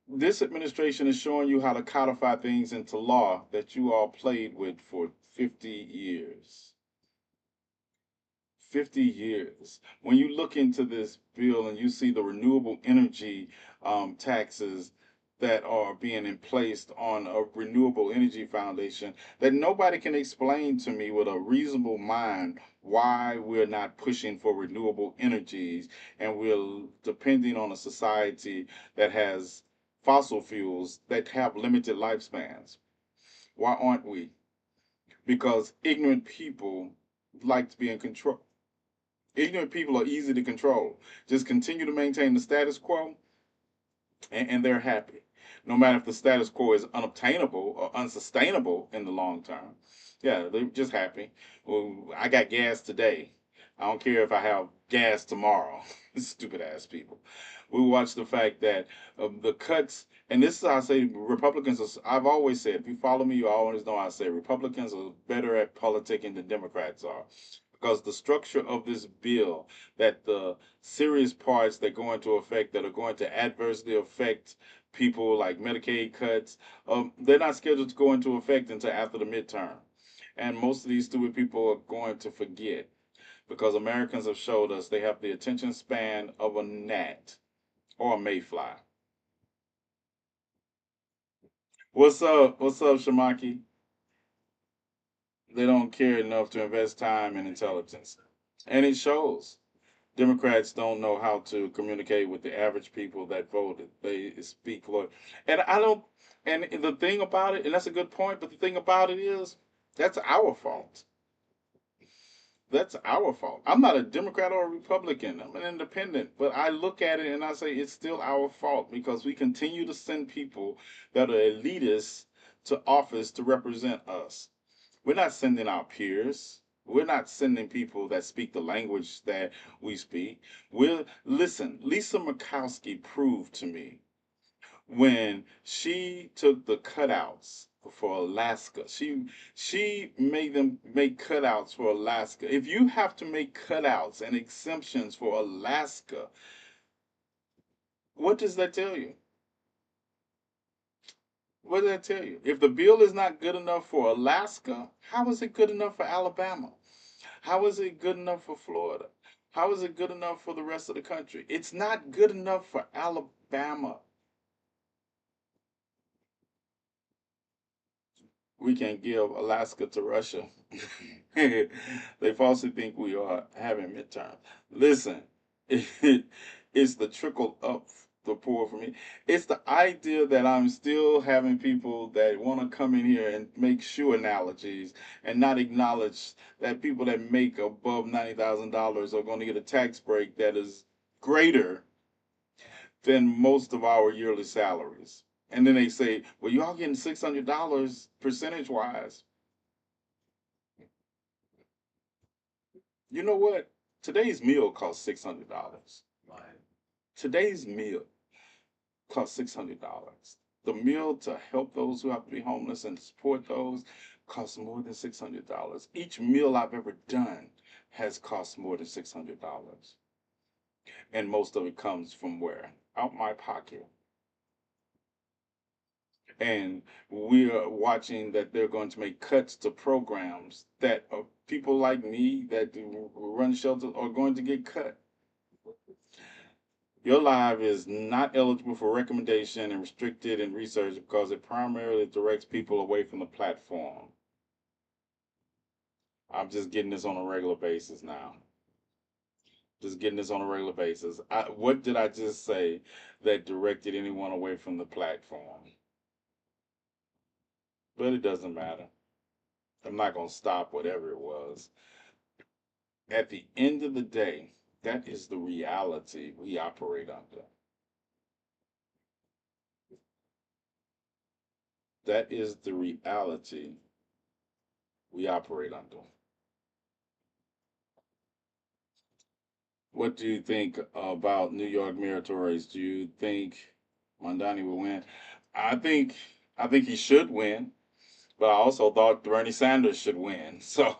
this administration is showing you how to codify things into law that you all played with for 50 years. 50 years. When you look into this bill and you see the renewable energy taxes that are being placed on a renewable energy foundation, that nobody can explain to me with a reasonable mind why we're not pushing for renewable energies and we're depending on a society that has fossil fuels that have limited lifespans. Why aren't we? Because ignorant people like to be in control. Ignorant people are easy to control. Just continue to maintain the status quo, and they're happy. No matter if the status quo is unobtainable or unsustainable in the long term. Yeah, they're just happy. Well, I got gas today. I don't care if I have gas tomorrow. Stupid ass people. We watch the fact that the cuts, and this is how I say Republicans are, I've always said, if you follow me, you always know I say Republicans are better at politicking than Democrats are. Because the structure of this bill, that the serious parts that go into effect that are going to adversely affect people like Medicaid cuts, they're not scheduled to go into effect until after the midterm. And most of these stupid people are going to forget because Americans have showed us they have the attention span of a gnat or a mayfly. What's up? What's up, Shamaki? They don't care enough to invest time and intelligence. And it shows. Democrats don't know how to communicate with the average people that voted. They speak for, and I don't. And the thing about it, and that's a good point. But the thing about it is, that's our fault. That's our fault. I'm not a Democrat or a Republican. I'm an independent. But I look at it and I say it's still our fault because we continue to send people that are elitists to office to represent us. We're not sending our peers. We're not sending people that speak the language that we speak. We're listen. Lisa Murkowski proved to me when she took the cutouts for Alaska. She made them make cutouts for Alaska. If you have to make cutouts and exemptions for Alaska, what does that tell you? What does that tell you? If the bill is not good enough for Alaska, how is it good enough for Alabama? How is it good enough for Florida? How is it good enough for the rest of the country? It's not good enough for Alabama. We can give Alaska to Russia. They falsely think we are having midterms. Listen, it's the trickle up the poor for me. It's the idea that I'm still having people that want to come in here and make shoe analogies and not acknowledge that people that make above $90,000 are going to get a tax break that is greater than most of our yearly salaries. And then they say, well, y'all getting $600 percentage wise. You know what? Today's meal costs $600. Today's meal costs $600. The meal to help those who have to be homeless and support those costs more than $600. Each meal I've ever done has cost more than $600. And most of it comes from where? Out my pocket. And we are watching that they're going to make cuts to programs that people like me that do run shelters are going to get cut. Your live is not eligible for recommendation and restricted in research because it primarily directs people away from the platform. I'm just getting this on a regular basis now. Just getting this on a regular basis. What did I just say that directed anyone away from the platform? But it doesn't matter. I'm not going to stop whatever it was. At the end of the day, that is the reality we operate under. That is the reality we operate under. What do you think about New York Territories? Do you think Mondani will win? I think I think he should win, but I also thought Bernie Sanders should win. So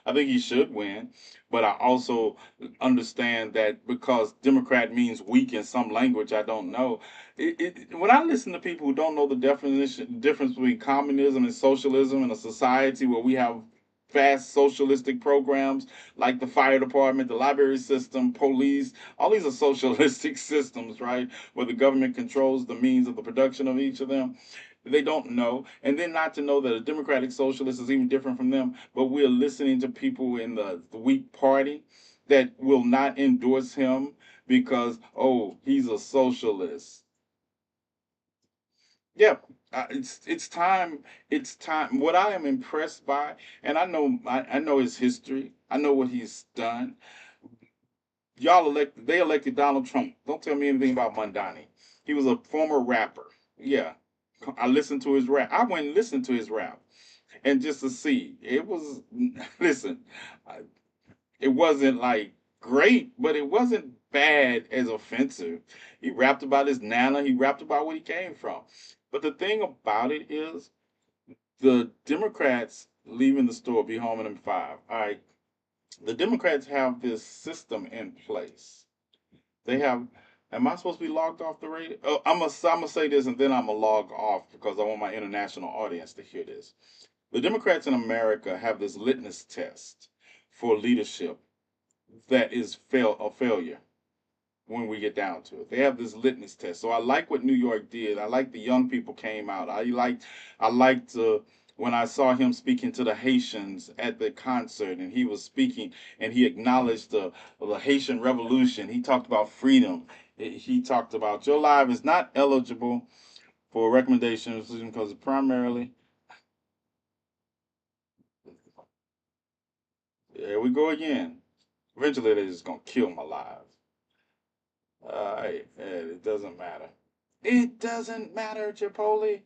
I think he should win, but I also understand that because Democrat means weak in some language I don't know. When I listen to people who don't know the difference between communism and socialism in a society where we have fast socialistic programs like the fire department, the library system, police, all these are socialistic systems, right? Where the government controls the means of the production of each of them. They don't know, and then not to know that a democratic socialist is even different from them. But we're listening to people in the weak party that will not endorse him because he's a socialist. Yeah, it's time. It's time. What I am impressed by, and I know his history. I know what he's done. They elected Donald Trump. Don't tell me anything about Mondani. He was a former rapper. Yeah, I listened to his rap. I went and listened to his rap, and just to see, it was listen, it wasn't like great, but it wasn't bad as offensive. He rapped about his nana. He rapped about where he came from. But the thing about it is, the Democrats leaving the store, be home in 5. All right, the Democrats have this system in place. They have. Am I supposed to be logged off the radio? Oh, I'm gonna say this and then I'm gonna log off because I want my international audience to hear this. The Democrats in America have this litmus test for leadership that is a failure when we get down to it. They have this litmus test. So I like what New York did. I like the young people came out. I liked when I saw him speaking to the Haitians at the concert, and he was speaking and he acknowledged the Haitian Revolution. He talked about freedom. He talked about your live is not eligible for recommendations because primarily. There we go again. Eventually, they're just gonna kill my live. It doesn't matter. It doesn't matter, Chipotle.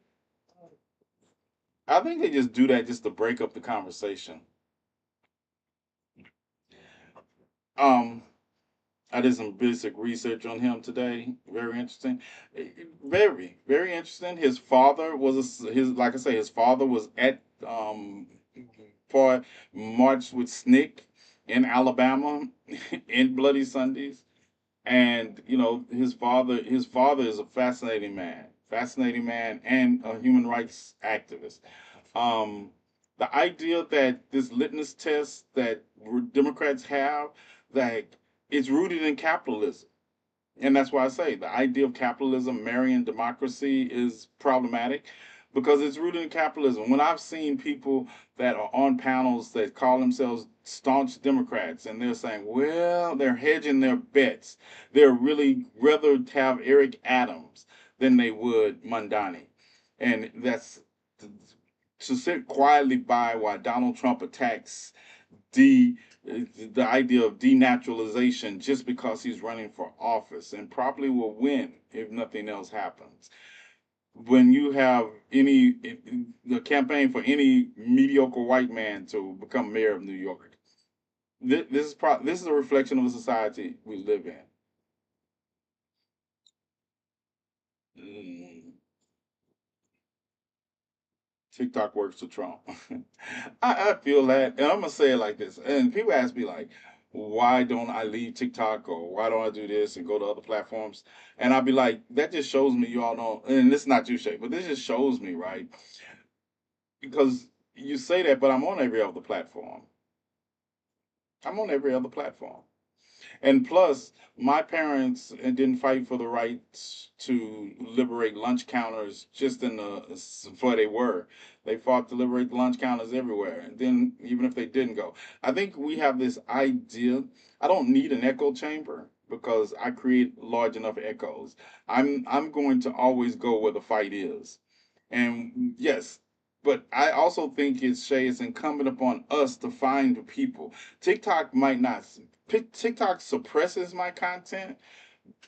I think they just do that just to break up the conversation. Um, I did some basic research on him today. Very interesting. Very, very interesting. His father was his like I say, his father was at for March with Snick in Alabama in Bloody Sundays. And his father is a fascinating man and a human rights activist. um, the idea that this litmus test that Democrats have, that it's rooted in capitalism. And that's why I say the idea of capitalism marrying democracy is problematic because it's rooted in capitalism. When I've seen people that are on panels that call themselves staunch Democrats and they're saying, well, they're hedging their bets. They're really rather have Eric Adams than they would Mondani. And that's to sit quietly by while Donald Trump attacks de the idea of denaturalization just because he's running for office and probably will win if nothing else happens. When you have any the campaign for any mediocre white man to become mayor of New York, this is a reflection of the society we live in. Mm, TikTok works for Trump. I feel that, and I'm gonna say it like this. And people ask me like, why don't I leave TikTok or why don't I do this and go to other platforms? And I'll be like, that just shows me you all don't. And this is not you, Shay, but this just shows me, right? Because you say that, but I'm on every other platform. I'm on every other platform. And plus, my parents didn't fight for the right to liberate lunch counters just in the where they were. They fought to liberate the lunch counters everywhere. And then even if they didn't go, I think we have this idea. I don't need an echo chamber because I create large enough echoes. I'm going to always go where the fight is. And yes, but I also think it's incumbent upon us to find the people. TikTok might not TikTok suppresses my content,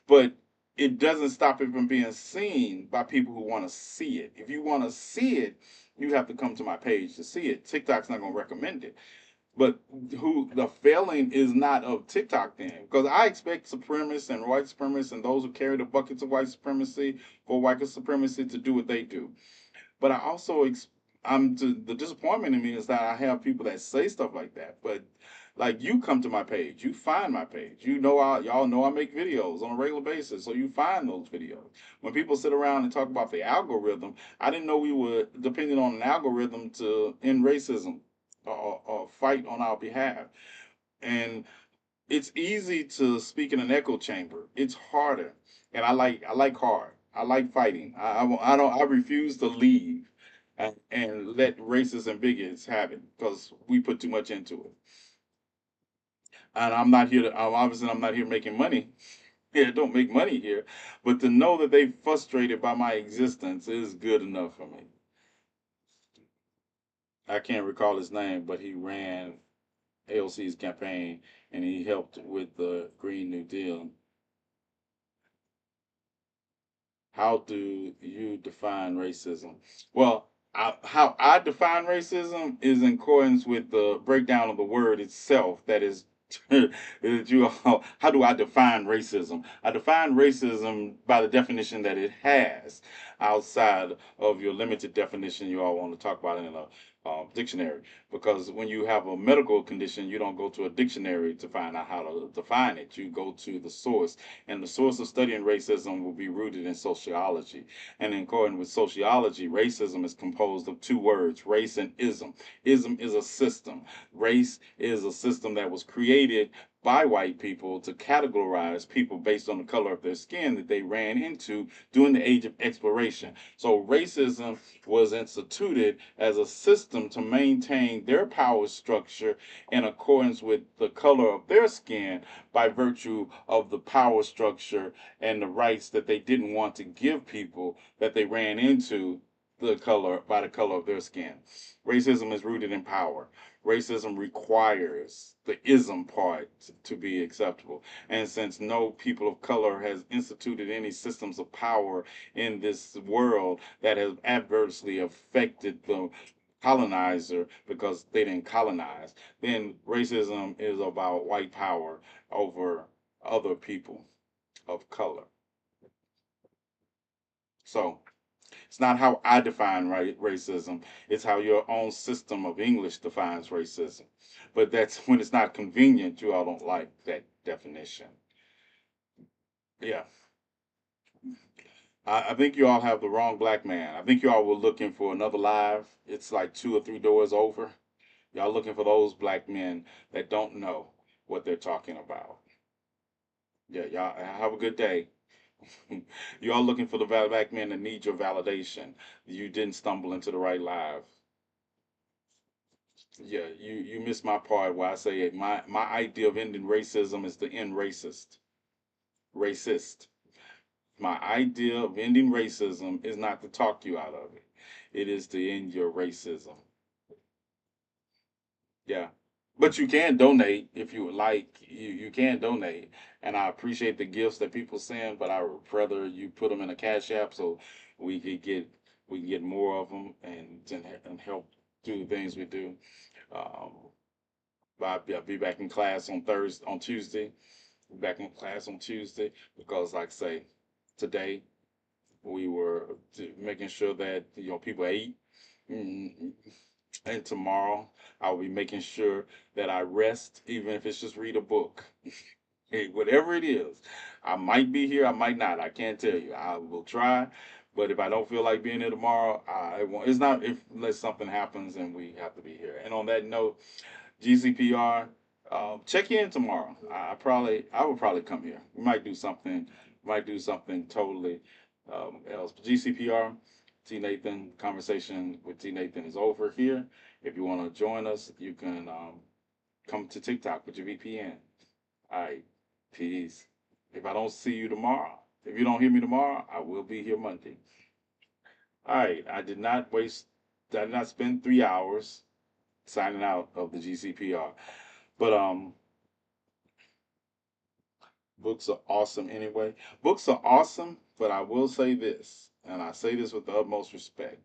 but it doesn't stop it from being seen by people who want to see it. If you want to see it, you have to come to my page to see it. TikTok's not going to recommend it. But who the failing is not of TikTok then, because I expect supremacists and white supremacists and those who carry the buckets of white supremacy for white supremacy to do what they do. But I also the disappointment in me is that I have people that say stuff like that. But like you come to my page, you find my page. Y'all know I make videos on a regular basis, so you find those videos. When people sit around and talk about the algorithm, I didn't know we were depending on an algorithm to end racism or fight on our behalf. And it's easy to speak in an echo chamber. It's harder, and I like hard. I like fighting. I don't I refuse to leave and let racists and bigots have it because we put too much into it. And obviously I'm not here making money. Yeah, don't make money here, but to know that they frustrated by my existence is good enough for me. I can't recall his name, but he ran AOC's campaign and he helped with the Green New Deal. How do you define racism? Well, how I define racism is in accordance with the breakdown of the word itself. That is, how do I define racism? I define racism by the definition that it has, outside of your limited definition you all want to talk about in a dictionary. Because when you have a medical condition, you don't go to a dictionary to find out how to define it. You go to the source, and the source of studying racism will be rooted in sociology. And in according with sociology, racism is composed of two words, race and ism. Ism is a system. Race is a system that was created by white people to categorize people based on the color of their skin that they ran into during the age of exploration. So racism was instituted as a system to maintain their power structure in accordance with the color of their skin by virtue of the power structure and the rights that they didn't want to give people that they ran into the color of their skin. Racism is rooted in power. Racism requires the ism part to be acceptable. And since no people of color has instituted any systems of power in this world that has adversely affected the colonizer because they didn't colonize, then racism is about white power over other people of color. So it's not how I define racism, it's how your own system of English defines racism. But that's when it's not convenient, you all don't like that definition. Yeah. I think you all have the wrong black man. I think you all were looking for another live. It's like two or three doors over. Y'all looking for those black men that don't know what they're talking about. Yeah, y'all have a good day. You all looking for the black men that need your validation. You didn't stumble into the right live. Yeah, you missed my part where I say my idea of ending racism is to end racist. Racist. My idea of ending racism is not to talk you out of it. It is to end your racism. Yeah. But you can donate if you would like. You can donate. And I appreciate the gifts that people send, but I would rather you put them in a cash app so we could get we can get more of them and help do the things we do. Um, I'll be back in class on Tuesday. Back in class on Tuesday because, like I say, today we were making sure that people ate. Mm, and tomorrow I'll be making sure that I rest, even if it's just read a book. Hey, whatever it is, I might be here, I might not. I can't tell you. I will try, but if I don't feel like being here tomorrow, I won't. It's not if unless something happens and we have to be here. And on that note, GCPR. Check in tomorrow. I will probably come here. We might do something totally else. GCPR, T Nathan conversation with T Nathan is over here. If you want to join us, you can come to TikTok with your VPN. All right, peace. If I don't see you tomorrow, if you don't hear me tomorrow, I will be here Monday. All right, I did not spend 3 hours signing out of the GCPR, but books are awesome anyway. Books are awesome, but I will say this, and I say this with the utmost respect.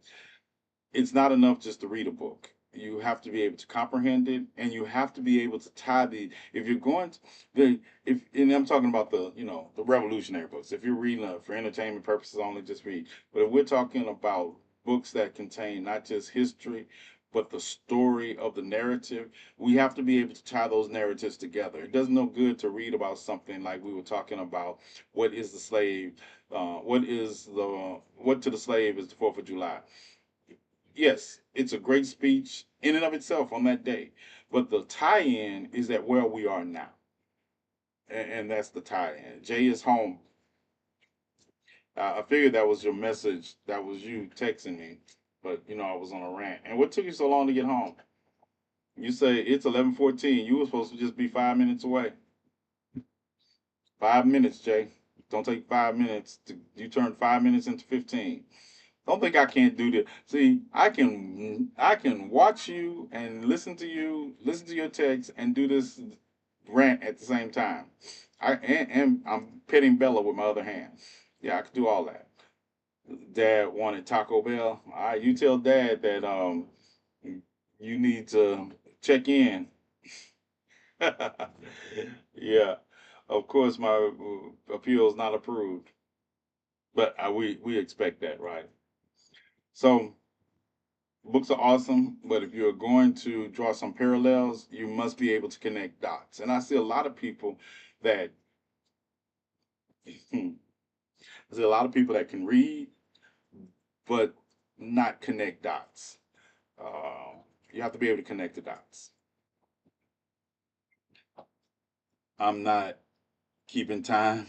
It's not enough just to read a book. You have to be able to comprehend it, and you have to be able to tie the. If you're going to the, if and I'm talking about the the revolutionary books. If you're reading for entertainment purposes only, just read. But if we're talking about books that contain not just history, but the story of the narrative, we have to be able to tie those narratives together. It does no good to read about something like we were talking about. What is the slave? What to the slave is the Fourth of July. Yes, it's a great speech in and of itself on that day. But the tie-in is that where we are now, and that's the tie-in. Jay is home. I figured that was your message. That was you texting me, but I was on a rant. And what took you so long to get home? You say it's 11:14. You were supposed to just be 5 minutes away. 5 minutes, Jay. Don't take 5 minutes. You turn 5 minutes into 15. Don't think I can't do this. See, I can watch you and listen to your text and do this rant at the same time. And I'm petting Bella with my other hand. Yeah, I could do all that. Dad wanted Taco Bell. All right, you tell Dad that you need to check in. Yeah, of course my appeal is not approved, but we expect that, right? So books are awesome, but if you're going to draw some parallels, you must be able to connect dots. And I see a lot of people that I see a lot of people that can read but not connect dots. Uh, you have to be able to connect the dots. I'm not keeping time.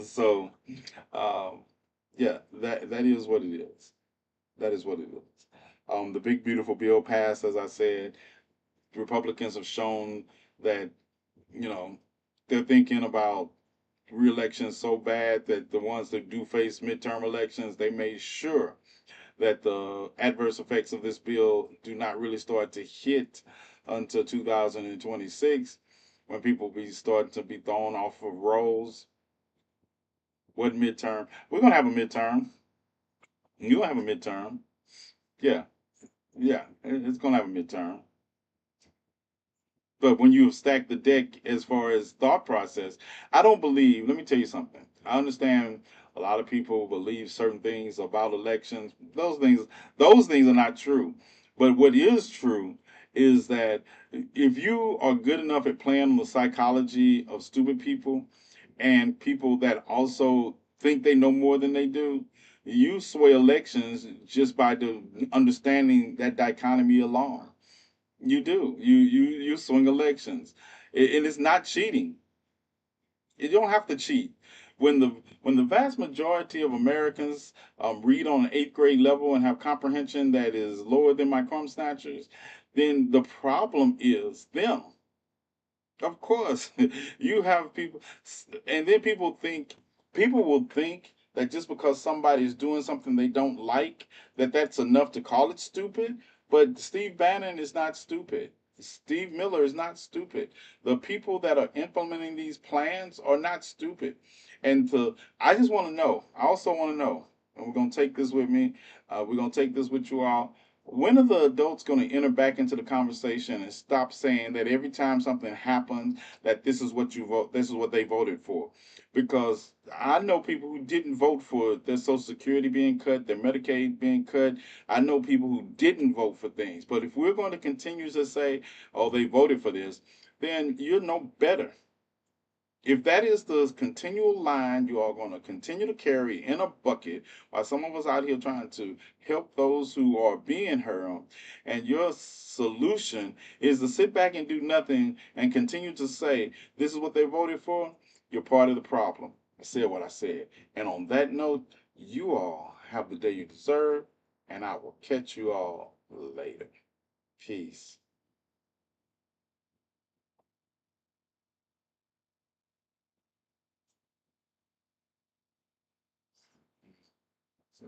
So, um, yeah, that is what it is. That is what it is. The big beautiful bill passed, as I said. Republicans have shown that you know they're thinking about re-elections so bad that the ones that do face midterm elections, they made sure that the adverse effects of this bill do not really start to hit until 2026, when people be starting to be thrown off of rolls. What midterm? We're gonna have a midterm. You'll have a midterm. Yeah, yeah, it's gonna have a midterm. But when you stack the deck as far as thought process, I don't believe, let me tell you something. I understand a lot of people believe certain things about elections. Those things are not true. But what is true is that if you are good enough at playing on the psychology of stupid people and people that also think they know more than they do, you sway elections just by understanding that dichotomy alone. You do. You swing elections, and it's not cheating. You don't have to cheat. When the vast majority of Americans read on an eighth grade level and have comprehension that is lower than my crumb snatchers, then the problem is them. Of course, you have people, and then people will think that just because somebody is doing something they don't like, that that's enough to call it stupid. But Steve Bannon is not stupid. Steve Miller is not stupid. The people that are implementing these plans are not stupid. I just want to know. I also want to know, and we're gonna take this with me. We're gonna take this with you all. When are the adults going to enter back into the conversation and stop saying that every time something happens that this is what you vote, this is what they voted for? Because I know people who didn't vote for their Social Security being cut, their Medicaid being cut. I know people who didn't vote for things. But if we're going to continue to say, "Oh, they voted for this," then you're no better. If that is the continual line you are going to continue to carry in a bucket, while some of us out here trying to help those who are being hurt, and your solution is to sit back and do nothing and continue to say, this is what they voted for, you're part of the problem. I said what I said. And on that note, you all have the day you deserve, and I will catch you all later. Peace. So